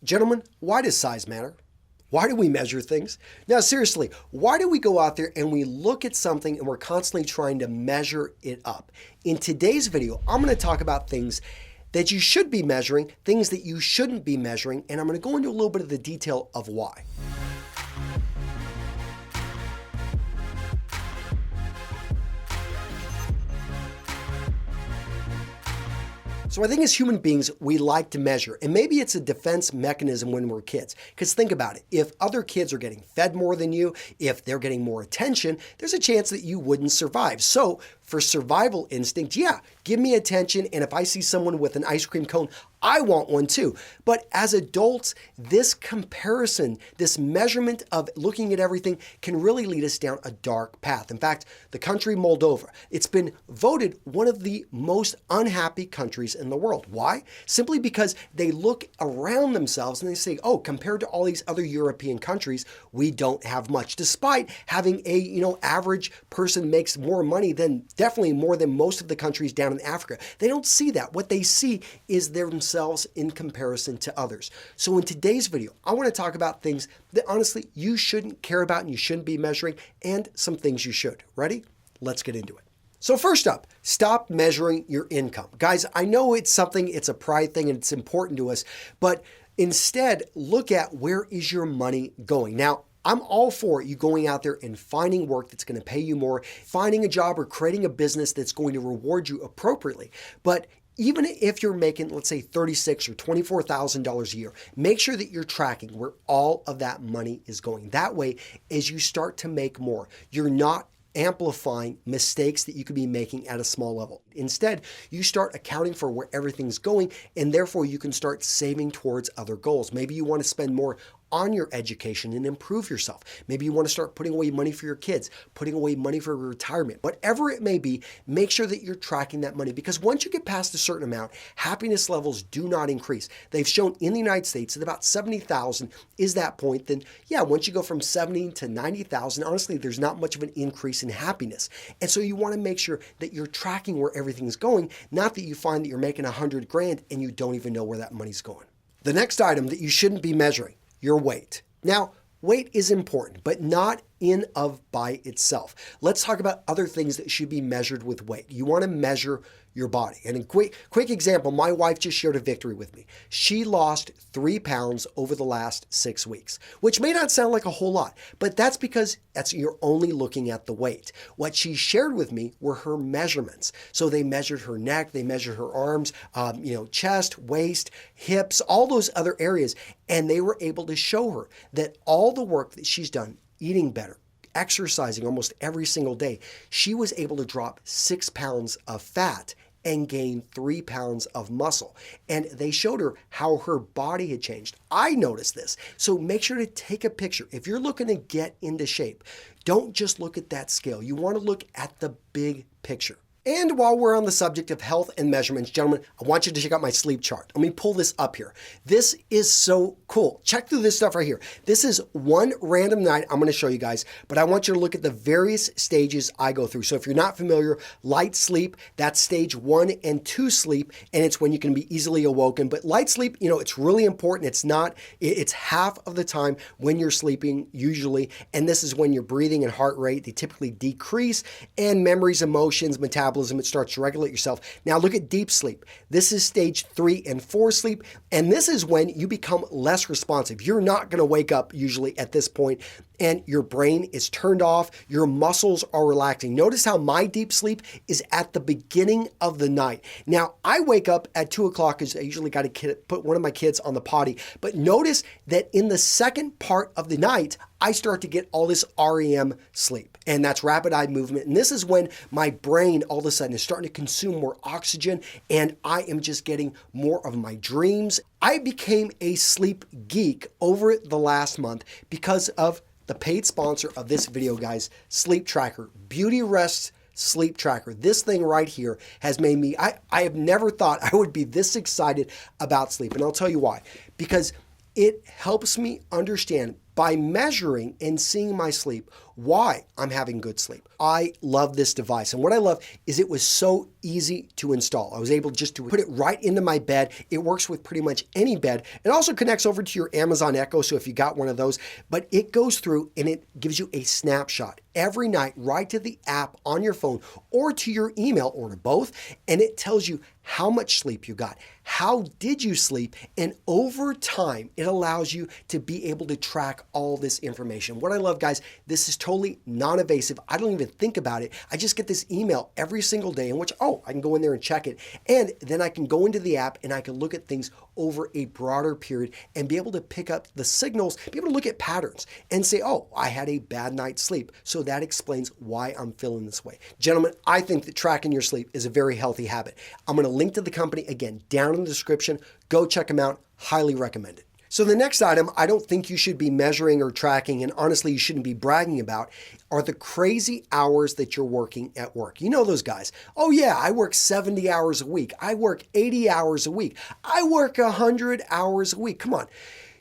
Gentlemen, why does size matter? Why do we measure things? Now, seriously, why do we go out there and we look at something and we're constantly trying to measure it up? In today's video, I'm going to talk about things that you should be measuring, things that you shouldn't be measuring, and I'm going to go into a little bit of the detail of why. So I think as human beings, we like to measure, and maybe it's a defense mechanism when we're kids. Because think about it, if other kids are getting fed more than you, if they're getting more attention, there's a chance that you wouldn't survive. So for survival instinct, yeah, give me attention, and if I see someone with an ice cream cone, I want one too. But as adults, this comparison, this measurement of looking at everything can really lead us down a dark path. In fact, the country Moldova, it's been voted one of the most unhappy countries in the world. Why? Simply because they look around themselves and they say, oh, compared to all these other European countries, we don't have much. Despite having a, average person makes more money than, definitely more than most of the countries down in Africa. They don't see that. What they see is themselves in comparison to others. So in today's video, I want to talk about things that honestly you shouldn't care about and you shouldn't be measuring, and some things you should. Ready? Let's get into it. So first up, stop measuring your income. Guys, I know it's a pride thing and it's important to us, but instead look at where is your money going. Now, I'm all for you going out there and finding work that's going to pay you more, finding a job or creating a business that's going to reward you appropriately. But even if you're making, let's say, $36,000 or $24,000 a year, make sure that you're tracking where all of that money is going. That way, as you start to make more, you're not amplifying mistakes that you could be making at a small level. Instead, you start accounting for where everything's going, and therefore you can start saving towards other goals. Maybe you want to spend more on your education and improve yourself. Maybe you want to start putting away money for your kids, putting away money for retirement. Whatever it may be, make sure that you're tracking that money, because once you get past a certain amount, happiness levels do not increase. They've shown in the United States that about 70,000 is that point. Then yeah, once you go from 70 to 90,000, honestly, there's not much of an increase in happiness. And so you want to make sure that you're tracking where everything's going, not that you find that you're making 100 grand and you don't even know where that money's going. The next item that you shouldn't be measuring, your weight. Now, weight is important, but not in of by itself. Let's talk about other things that should be measured with weight. You want to measure your body. And a quick example, my wife just shared a victory with me. She lost 3 pounds over the last 6 weeks, which may not sound like a whole lot, but that's because you're only looking at the weight. What she shared with me were her measurements. So they measured her neck, they measured her arms, chest, waist, hips, all those other areas. And they were able to show her that all the work that she's done, eating better, exercising almost every single day, she was able to drop 6 pounds of fat and gain 3 pounds of muscle. And they showed her how her body had changed. I noticed this. So make sure to take a picture. If you're looking to get into shape, don't just look at that scale. You want to look at the big picture. And while we're on the subject of health and measurements, gentlemen, I want you to check out my sleep chart. Let me pull this up here. This is so cool. Check through this stuff right here. This is one random night I'm going to show you guys, but I want you to look at the various stages I go through. So if you're not familiar, light sleep, that's stage 1 and 2 sleep, and it's when you can be easily awoken. But light sleep, it's really important. It's half of the time when you're sleeping usually, and this is when your breathing and heart rate, they typically decrease, and memories, emotions, metabolism, it starts to regulate yourself. Now look at deep sleep. This is stage 3 and 4 sleep, and this is when you become less responsive. You're not going to wake up usually at this point, and your brain is turned off, your muscles are relaxing. Notice how my deep sleep is at the beginning of the night. Now, I wake up at 2 o'clock because I usually got to put one of my kids on the potty, but notice that in the second part of the night, I start to get all this REM sleep, and that's rapid eye movement. And this is when my brain all of a sudden is starting to consume more oxygen, and I am just getting more of my dreams. I became a sleep geek over the last month because of the paid sponsor of this video, guys, Sleep Tracker, Beauty Rest Sleep Tracker. This thing right here has made me, I have never thought I would be this excited about sleep. And I'll tell you why. Because it helps me understand by measuring and seeing my sleep, why I'm having good sleep. I love this device. And what I love is it was so easy to install. I was able just to put it right into my bed. It works with pretty much any bed. It also connects over to your Amazon Echo, so if you got one of those, but it goes through and it gives you a snapshot every night right to the app on your phone or to your email or to both, and it tells you how much sleep you got, how did you sleep, and over time, it allows you to be able to track all this information. What I love, guys, this is totally non-invasive. I don't even think about it. I just get this email every single day in which, I can go in there and check it, and then I can go into the app and I can look at things over a broader period and be able to pick up the signals, be able to look at patterns and say, I had a bad night's sleep. So that explains why I'm feeling this way. Gentlemen, I think that tracking your sleep is a very healthy habit. I'm going to link to the company again down in the description. Go check them out. Highly recommend it. So the next item I don't think you should be measuring or tracking, and honestly you shouldn't be bragging about, are the crazy hours that you're working at work. You know those guys. Oh yeah, I work 70 hours a week. I work 80 hours a week. I work 100 hours a week. Come on.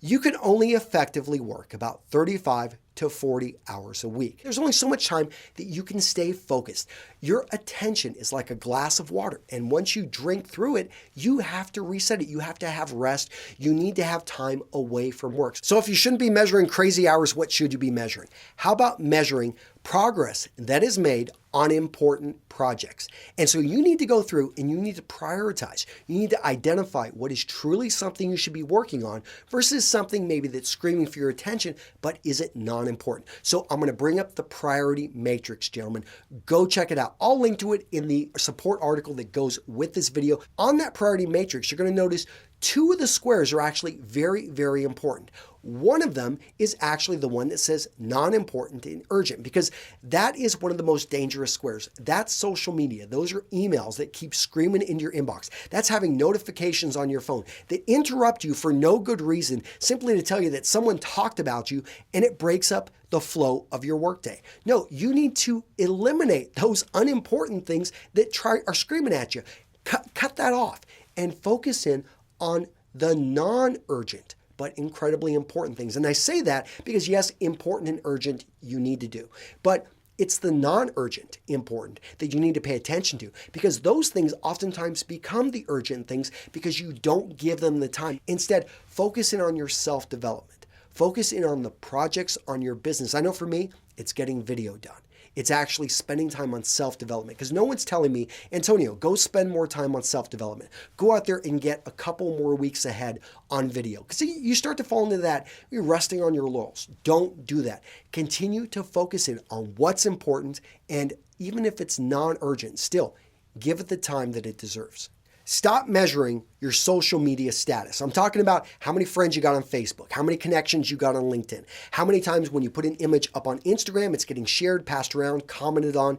You can only effectively work about 35 to 40 hours a week. There's only so much time that you can stay focused. Your attention is like a glass of water, and once you drink through it, you have to reset it. You have to have rest. You need to have time away from work. So if you shouldn't be measuring crazy hours, what should you be measuring? How about measuring progress that is made on important projects? And so you need to go through and you need to prioritize. You need to identify what is truly something you should be working on versus something maybe that's screaming for your attention, but isn't non-important. So I'm going to bring up the priority matrix, gentlemen. Go check it out. I'll link to it in the support article that goes with this video. On that priority matrix, you're going to notice two of the squares are actually very, very important. One of them is actually the one that says non-important and urgent, because that is one of the most dangerous squares. That's social media. Those are emails that keep screaming into your inbox. That's having notifications on your phone that interrupt you for no good reason, simply to tell you that someone talked about you, and it breaks up the flow of your workday. No, you need to eliminate those unimportant things that are screaming at you. Cut that off and focus in on the non-urgent but incredibly important things. And I say that because yes, important and urgent you need to do, but it's the non-urgent important that you need to pay attention to, because those things oftentimes become the urgent things because you don't give them the time. Instead, focus in on your self-development. Focus in on the projects on your business. I know for me, it's getting video done. It's actually spending time on self-development, because no one's telling me, Antonio, go spend more time on self-development. Go out there and get a couple more weeks ahead on video. Because you start to fall into that, you're resting on your laurels. Don't do that. Continue to focus in on what's important, and even if it's non-urgent, still give it the time that it deserves. Stop measuring your social media status. I'm talking about how many friends you got on Facebook, how many connections you got on LinkedIn, how many times when you put an image up on Instagram, it's getting shared, passed around, commented on.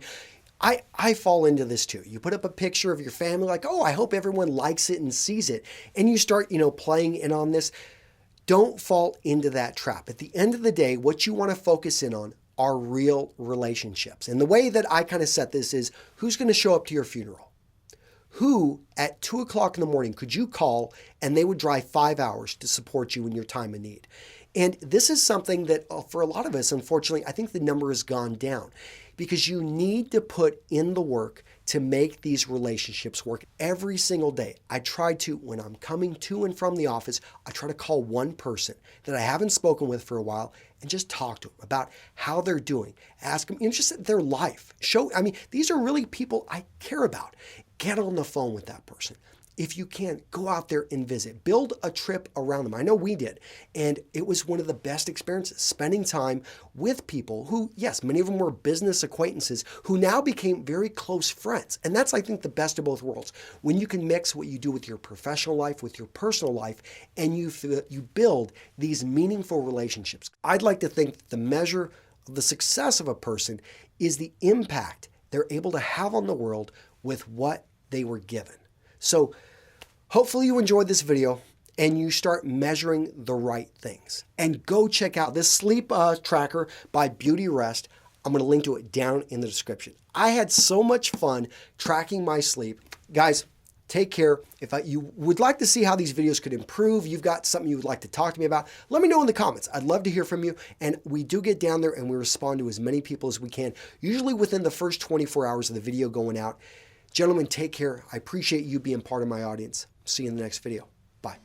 I fall into this too. You put up a picture of your family like, I hope everyone likes it and sees it. And you start, playing in on this. Don't fall into that trap. At the end of the day, what you want to focus in on are real relationships. And the way that I kind of set this is, who's going to show up to your funeral? Who at 2 o'clock in the morning could you call and they would drive 5 hours to support you in your time of need? And this is something that for a lot of us, unfortunately, I think the number has gone down, because you need to put in the work to make these relationships work every single day. I try to, when I'm coming to and from the office, I try to call one person that I haven't spoken with for a while and just talk to them about how they're doing. Ask them, just their life. These are really people I care about. Get on the phone with that person. If you can, go out there and visit. Build a trip around them. I know we did. And it was one of the best experiences, spending time with people who, yes, many of them were business acquaintances who now became very close friends. And that's, I think, the best of both worlds. When you can mix what you do with your professional life, with your personal life, and you build these meaningful relationships. I'd like to think that the measure of the success of a person is the impact they're able to have on the world with what they were given. So hopefully you enjoyed this video and you start measuring the right things. And go check out this sleep tracker by Beauty Rest. I'm going to link to it down in the description. I had so much fun tracking my sleep. Guys, Take care. If you would like to see how these videos could improve, you've got something you would like to talk to me about, let me know in the comments. I'd love to hear from you. And we do get down there and we respond to as many people as we can, usually within the first 24 hours of the video going out. Gentlemen, take care. I appreciate you being part of my audience. See you in the next video. Bye.